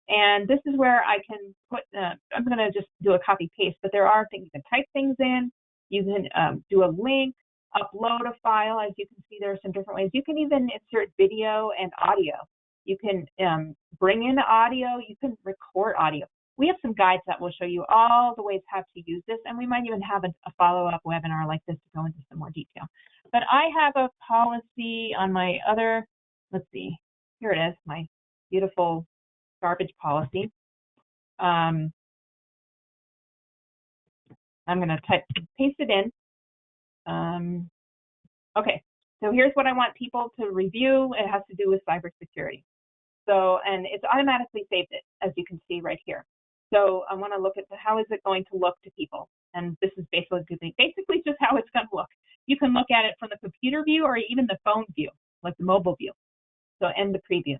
And this is where I can put, I'm going to just do a copy paste, but there are things, you can type things in. You can do a link, upload a file. As you can see, there are some different ways. You can even insert video and audio. You can bring in audio. You can record audio. We have some guides that will show you all the ways how to use this, and we might even have a follow-up webinar like this to go into some more detail. But I have a policy on my other, let's see, here it is, my beautiful garbage policy. I'm going to paste it in. Okay, so here's what I want people to review. It has to do with cybersecurity. So, and it's automatically saved it, as you can see right here. So I want to look at how is it going to look to people. And this is basically just how it's going to look. You can look at it from the computer view or even the phone view, like the mobile view. So end the preview.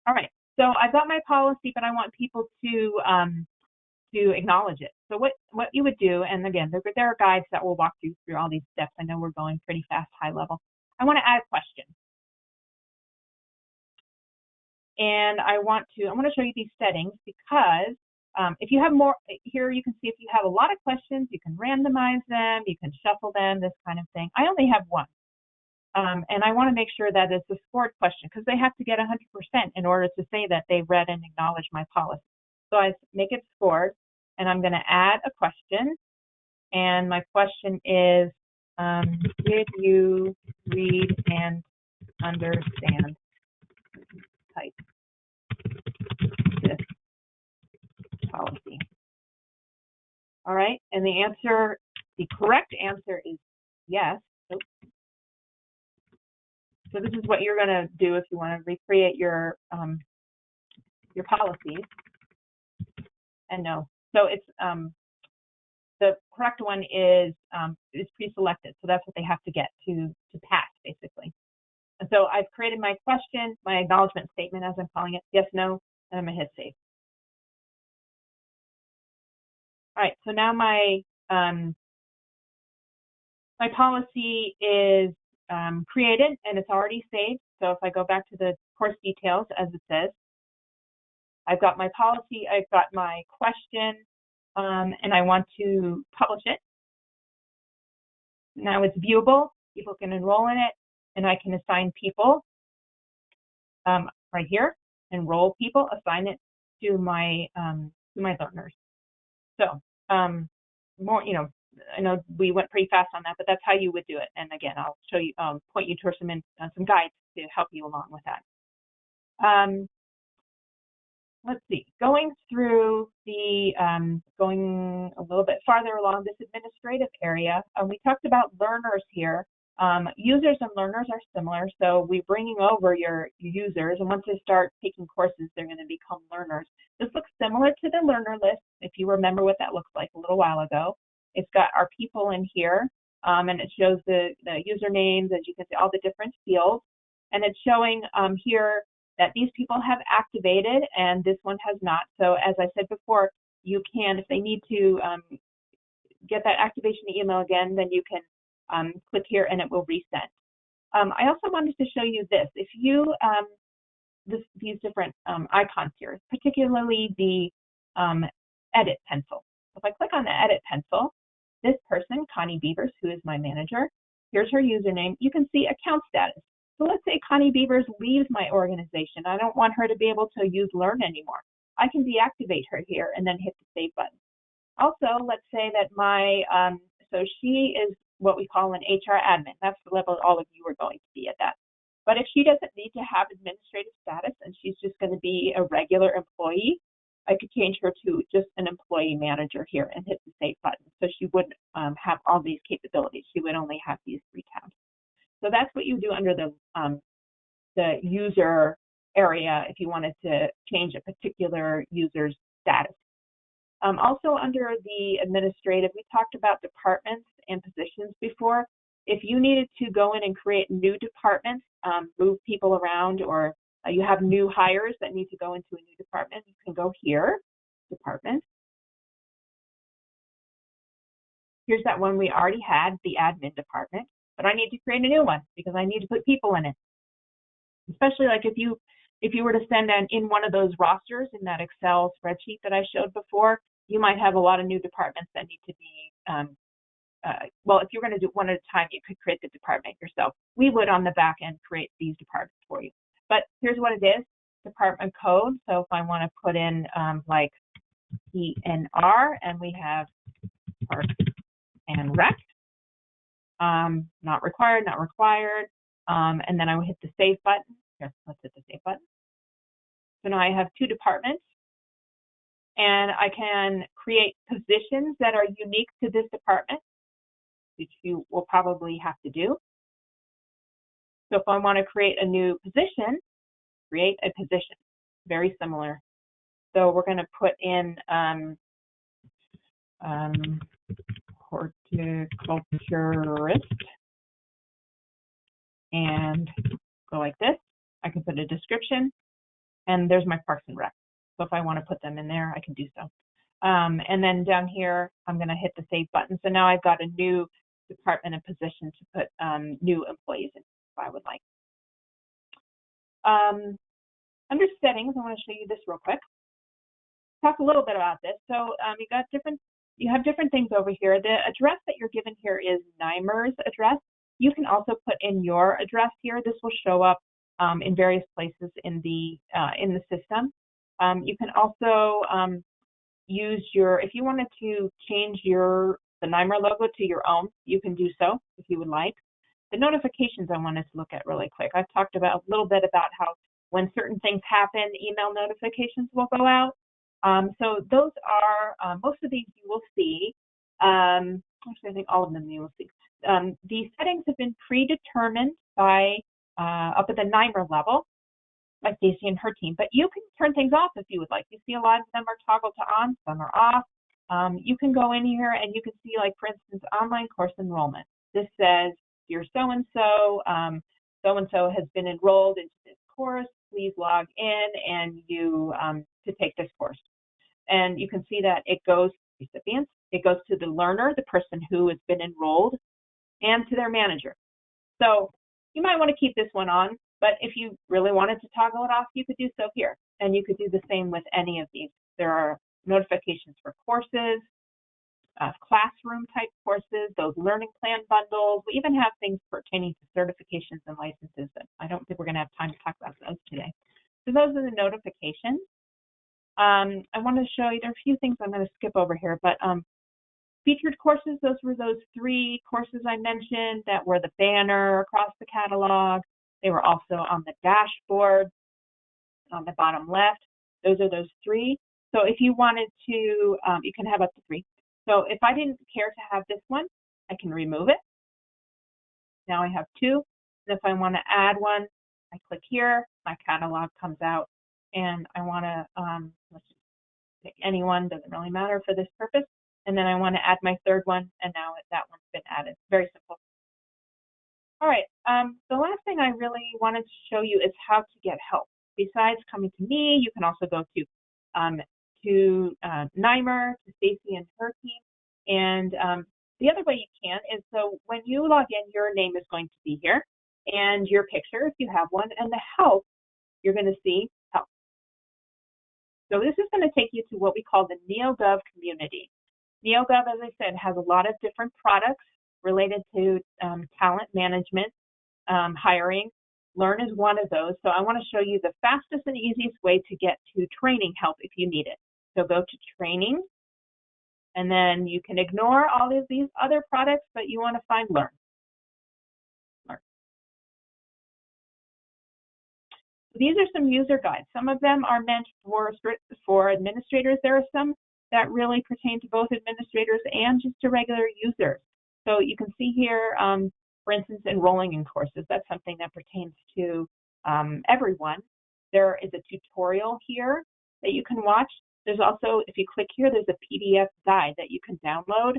All right, so I've got my policy, but I want people to to acknowledge it. So what you would do, and again, there are guides that will walk you through all these steps. I know we're going pretty fast, high level. I want to add a question. And I want to show you these settings because if you have more, here you can see if you have a lot of questions, you can randomize them, you can shuffle them, this kind of thing. I only have one. And I want to make sure that it's a scored question because they have to get 100% in order to say that they read and acknowledge my policy. So I make it scored, and I'm going to add a question. And my question is, did you read and understand type this policy? All right, and the correct answer is yes. Oops. So this is what you're going to do if you want to recreate your policies. And no, so it's the correct one is pre-selected, so that's what they have to get to pass, basically. And so I've created my question, my acknowledgement statement, as I'm calling it, yes, no, and I'm gonna hit save. All right, so now my policy is created and it's already saved. So if I go back to the course details, as it says, I've got my policy, I've got my question, and I want to publish it. Now it's viewable, people can enroll in it, and I can assign people right here, enroll people, assign it to my learners. So more, I know we went pretty fast on that, but that's how you would do it. And again, I'll show you, point you towards some guides to help you along with that. Let's see, going through the, going a little bit farther along this administrative area, we talked about learners here. Users and learners are similar, so we're bringing over your users, and once they start taking courses, they're going to become learners. This looks similar to the learner list, if you remember what that looks like a little while ago. It's got our people in here, and it shows the usernames, as you can see, all the different fields, and it's showing here that these people have activated and this one has not. So as I said before, you can, if they need to get that activation email again, then you can click here and it will reset. I also wanted to show you this. If you, these different icons here, particularly the edit pencil. If I click on the edit pencil, this person, Connie Beavers, who is my manager, here's her username. You can see account status. So let's say Connie Beavers leaves my organization. I don't want her to be able to use Learn anymore. I can deactivate her here and then hit the save button. Also, let's say that my, so she is what we call an HR admin. That's the level all of you are going to be at that. But if she doesn't need to have administrative status and she's just going to be a regular employee, I could change her to just an employee manager here and hit the save button. So she wouldn't have all these capabilities. She would only have these 3 tabs. So that's what you do under the user area if you wanted to change a particular user's status. Also under the administrative, we talked about departments and positions before. If you needed to go in and create new departments, move people around, or you have new hires that need to go into a new department, you can go here, department. Here's that one we already had, the admin department. But I need to create a new one because I need to put people in it. Especially like if you were to send in one of those rosters in that Excel spreadsheet that I showed before, you might have a lot of new departments that need to be, well, if you're going to do one at a time, you could create the department yourself. We would on the back end create these departments for you. But here's what it is, department code. So if I want to put in like ENR, and we have Parks and Rec. Not required, not required. And then I will hit the save button. Here, let's hit the save button. So now I have 2 departments, and I can create positions that are unique to this department, which you will probably have to do. So if I want to create a new position, create a position, very similar. So we're going to put in horticulturist and go like this. I can put a description, and there's my Parks and Rec. So if I want to put them in there, I can do so. And then down here, I'm going to hit the save button. So now I've got a new department and position to put new employees in if I would like. Under settings, I want to show you this real quick. Talk a little bit about this. So you have different things over here. The address that you're given here is NYMER's address. You can also put in your address here. This will show up in various places in the system. You can also use if you wanted to change the NYMER logo to your own, you can do so if you would like. The notifications I wanted to look at really quick. I've talked about a little bit about how when certain things happen, email notifications will go out. So those are, most of these you will see. Actually, I think all of them you will see. The settings have been predetermined by up at the NYMER level, like Stacy and her team, but you can turn things off if you would like. You see a lot of them are toggled to on, some are off. You can go in here and you can see, like, for instance, online course enrollment. This says, dear so-and-so, so-and-so has been enrolled into this course. Please log in and to take this course. And you can see that it goes to recipients, it goes to the learner, the person who has been enrolled, and to their manager. So you might want to keep this one on, but if you really wanted to toggle it off, you could do so here. And you could do the same with any of these. There are notifications for courses, classroom type courses, those learning plan bundles. We even have things pertaining to certifications and licenses, but I don't think we're going to have time to talk about those today. So those are the notifications. I want to show you, there are a few things I'm going to skip over here, but featured courses, those were those 3 courses I mentioned that were the banner across the catalog. They were also on the dashboard on the bottom left. Those are those 3. So if you wanted to, you can have up to 3. So if I didn't care to have this one, I can remove it. Now I have 2. And if I want to add one, I click here, my catalog comes out, and I want to, let's just pick any one, doesn't really matter for this purpose. And then I want to add my 3rd one, and now that one's been added. Very simple. All right, the last thing I really wanted to show you is how to get help. Besides coming to me, you can also go to NYMER, to Stacy and her team. And the other way you can is, so when you log in, your name is going to be here, and your picture, if you have one, and the help, you're going to see help. So this is going to take you to what we call the NeoGov community. NeoGov, as I said, has a lot of different products related to talent management, hiring. Learn is one of those. So I want to show you the fastest and easiest way to get to training help if you need it. So go to training, and then you can ignore all of these other products, but you want to find Learn. These are some user guides. Some of them are meant for administrators. There are some that really pertain to both administrators and just to regular users. So you can see here, for instance, enrolling in courses. That's something that pertains to everyone. There is a tutorial here that you can watch. There's also, if you click here, there's a PDF guide that you can download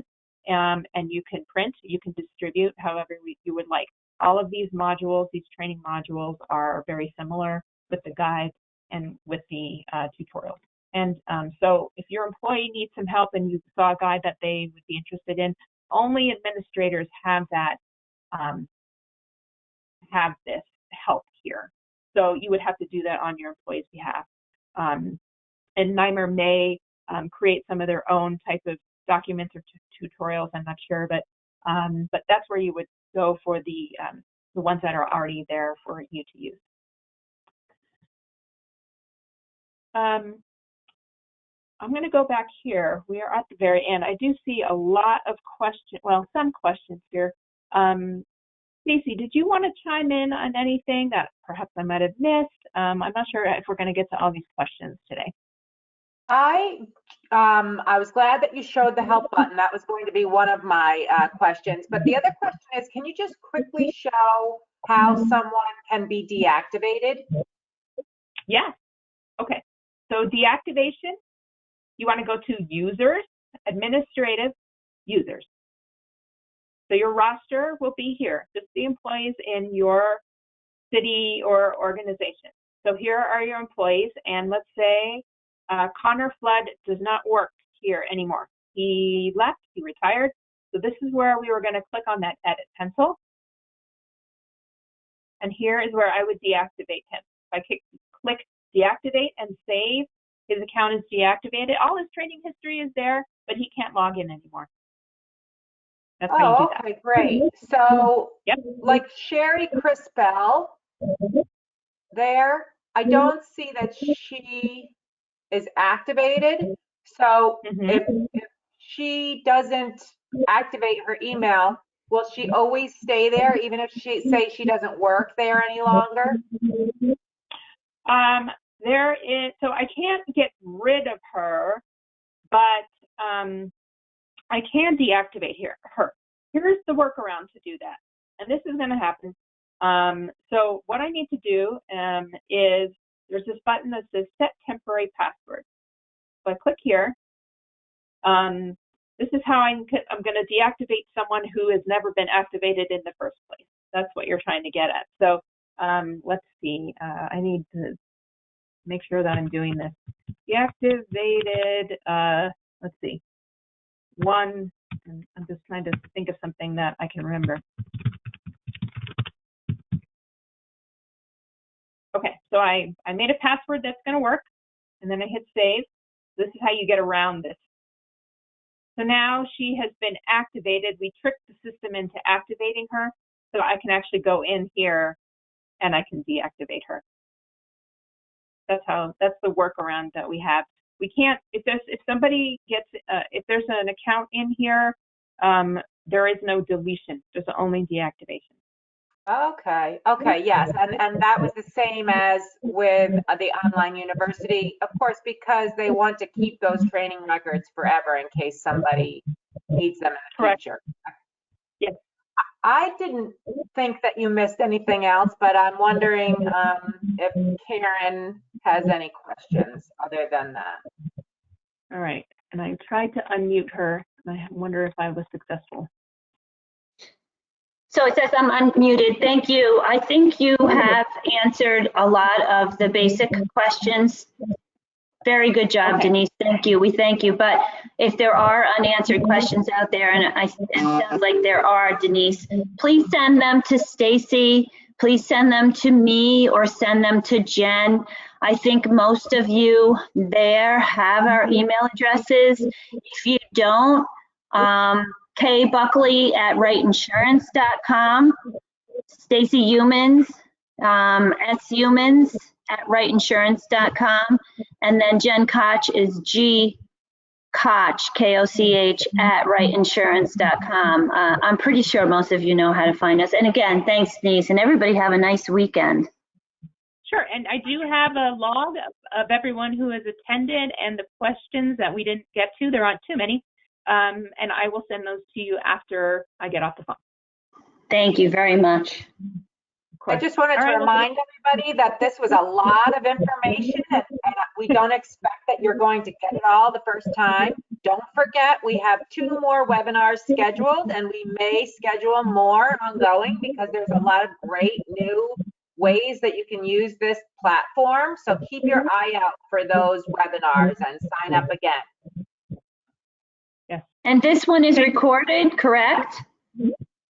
and you can print, you can distribute however you would like. All of these modules, these training modules, are very similar with the guide and with the tutorials. And so if your employee needs some help and you saw a guide that they would be interested in, only administrators have that, have this help here. So you would have to do that on your employee's behalf. And NYMER may create some of their own type of documents or tutorials, I'm not sure, but that's where you would go for the ones that are already there for you to use. I'm going to go back here. We are at the very end. I do see a lot of questions, well, some questions here. Stacy, did you want to chime in on anything that perhaps I might have missed? I'm not sure if we're going to get to all these questions today.
I was glad that you showed the help button. That was going to be one of my questions. But the other question is, can you just quickly show how someone can be deactivated?
Yeah. Okay. So deactivation, you want to go to users, administrative, users. So your roster will be here, just the employees in your city or organization. So here are your employees, and let's say Connor Flood does not work here anymore. He left, he retired. So this is where we were going to click on that edit pencil. And here is where I would deactivate him. If I click deactivate and save, his account is deactivated. All his training history is there, but he can't log in anymore. That's how you do that.
Okay, great. So,
Yep.
like Sherry Crispell there, I don't see that she is activated. So if she doesn't activate her email, will she always stay there, even if she doesn't work there any longer?
There is, so I can't get rid of her, but I can deactivate her. Here's the workaround to do that. And this is going to happen. So what I need to do is there's this button that says set temporary password. So I click here. This is how I'm going to deactivate someone who has never been activated in the first place. That's what you're trying to get at. So let's see. I need to make sure that I'm doing this. Deactivated, let's see. One, I'm just trying to think of something that I can remember. Okay, so I made a password that's going to work, and then I hit save. This is how you get around this. So now she has been activated. We tricked the system into activating her, so I can actually go in here and I can deactivate her. That's the workaround that we have. We can't, if somebody gets, if there's an account in here, there is no deletion. There's only deactivation.
Okay, yes, and that was the same as with the online university, of course, because they want to keep those training records forever in case somebody needs them in the
Correct.
future.
Yes.
I didn't think that you missed anything else, but I'm wondering if Karen has any questions other than that.
All right, and I tried to unmute her, and I wonder if I was successful.
So it says I'm unmuted. Thank you. I think you have answered a lot of the basic questions. Very good job,
Okay.
Denise. Thank you. We thank you. But if there are unanswered questions out there, and it sounds like there are, Denise, please send them to Stacy. Please send them to me or send them to Jen. I think most of you there have our email addresses. If you don't, kbuckley@wrightInsurance.com, Stacy Humans, shumans@wrightInsurance.com, and then Jen Koch is Koch, Koch, @wrightInsurance.com. I'm pretty sure most of you know how to find us. And again, thanks, Denise, and everybody have a nice weekend.
Sure, and I do have a log of everyone who has attended and the questions that we didn't get to. There aren't too many. And I will send those to you after I get off the phone.
Thank you very much.
I just wanted to remind everybody that this was a lot of information, and we don't expect that you're going to get it all the first time. Don't forget, we have 2 more webinars scheduled, and we may schedule more ongoing because there's a lot of great new ways that you can use this platform. So keep your eye out for those webinars and sign up again.
Yes.
And this one is recorded, correct?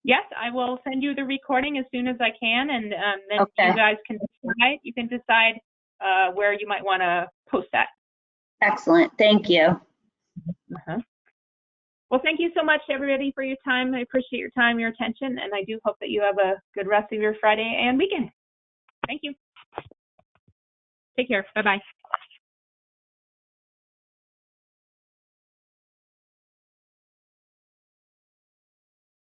Yes, I will send you the recording as soon as I can, and then
Okay.
you guys can decide. You can decide where you might want to post that.
Excellent. Thank you.
Well, thank you so much, everybody, for your time. I appreciate your time, your attention, and I do hope that you have a good rest of your Friday and weekend. Thank you. Take care. Bye-bye.